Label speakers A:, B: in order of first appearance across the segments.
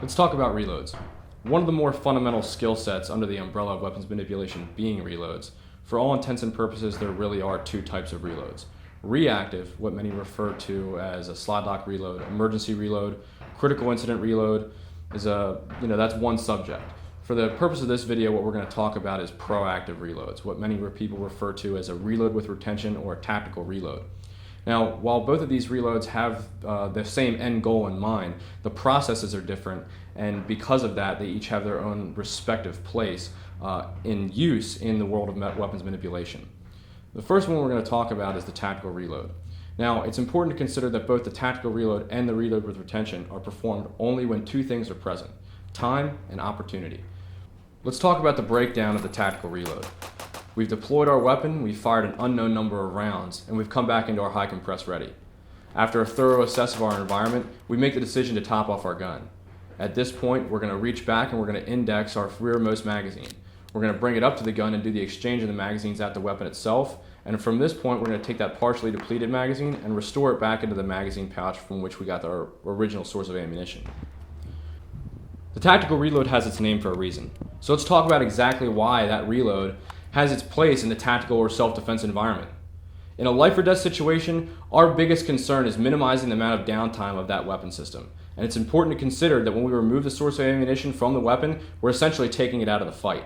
A: Let's talk about reloads. One of the more fundamental skill sets under the umbrella of weapons manipulation being reloads. For all intents and purposes, there really are two types of reloads. Reactive, what many refer to as a slide lock reload, emergency reload, critical incident reload, that's one subject. For the purpose of this video, what we're going to talk about is proactive reloads, what many people refer to as a reload with retention or a tactical reload. Now, while both of these reloads have the same end goal in mind, the processes are different, and because of that, they each have their own respective place in use in the world of weapons manipulation. The first one we're going to talk about is the tactical reload. Now, it's important to consider that both the tactical reload and the reload with retention are performed only when two things are present: time and opportunity. Let's talk about the breakdown of the tactical reload. We've deployed our weapon, we've fired an unknown number of rounds, and we've come back into our high compress ready. After a thorough assess of our environment, we make the decision to top off our gun. At this point, we're going to reach back and we're going to index our rearmost magazine. We're going to bring it up to the gun and do the exchange of the magazines at the weapon itself, and from this point, we're going to take that partially depleted magazine and restore it back into the magazine pouch from which we got our original source of ammunition. The tactical reload has its name for a reason. So let's talk about exactly why that reload has its place in the tactical or self-defense environment. In a life or death situation, our biggest concern is minimizing the amount of downtime of that weapon system. And it's important to consider that when we remove the source of ammunition from the weapon, we're essentially taking it out of the fight.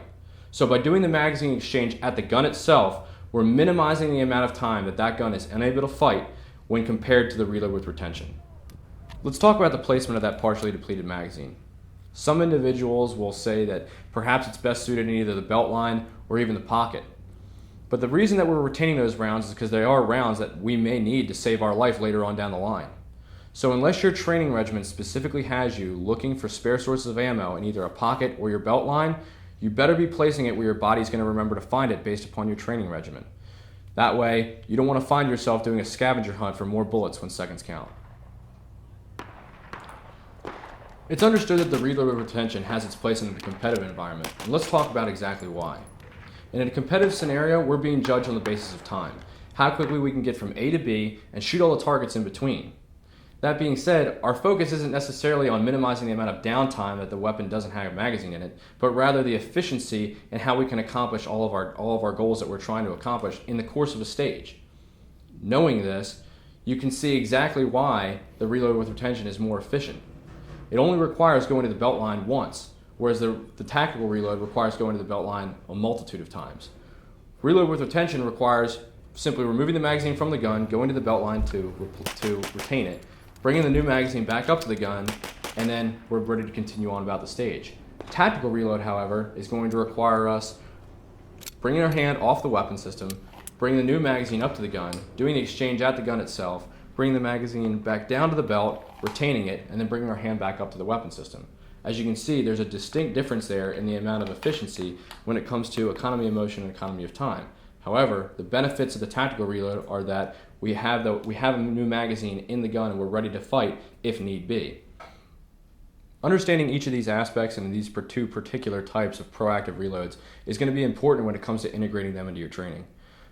A: So by doing the magazine exchange at the gun itself, we're minimizing the amount of time that gun is unable to fight when compared to the reload with retention. Let's talk about the placement of that partially depleted magazine. Some individuals will say that perhaps it's best suited in either the belt line or even the pocket. But the reason that we're retaining those rounds is because they are rounds that we may need to save our life later on down the line. So unless your training regimen specifically has you looking for spare sources of ammo in either a pocket or your belt line, you better be placing it where your body's going to remember to find it based upon your training regimen. That way, you don't want to find yourself doing a scavenger hunt for more bullets when seconds count. It's understood that the reload with retention has its place in the competitive environment, and let's talk about exactly why. In a competitive scenario, we're being judged on the basis of time, how quickly we can get from A to B and shoot all the targets in between. That being said, our focus isn't necessarily on minimizing the amount of downtime that the weapon doesn't have a magazine in it, but rather the efficiency and how we can accomplish all of our goals that we're trying to accomplish in the course of a stage. Knowing this, you can see exactly why the reload with retention is more efficient. It only requires going to the belt line once, whereas the tactical reload requires going to the belt line a multitude of times. Reload with retention requires simply removing the magazine from the gun, going to the belt line to retain it, bringing the new magazine back up to the gun, and then we're ready to continue on about the stage. Tactical reload, however, is going to require us bringing our hand off the weapon system, bringing the new magazine up to the gun, doing the exchange at the gun itself, bringing the magazine back down to the belt, retaining it, and then bringing our hand back up to the weapon system. As you can see, there's a distinct difference there in the amount of efficiency when it comes to economy of motion and economy of time. However, the benefits of the tactical reload are that we have a new magazine in the gun and we're ready to fight if need be. Understanding each of these aspects and these two particular types of proactive reloads is going to be important when it comes to integrating them into your training.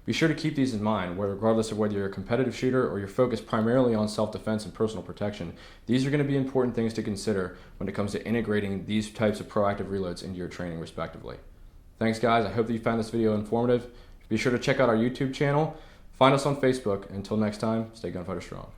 A: Be sure to keep these in mind, regardless of whether you're a competitive shooter or you're focused primarily on self-defense and personal protection. These are going to be important things to consider when it comes to integrating these types of proactive reloads into your training, respectively. Thanks, guys. I hope that you found this video informative. Be sure to check out our YouTube channel. Find us on Facebook. Until next time, stay gunfighter strong.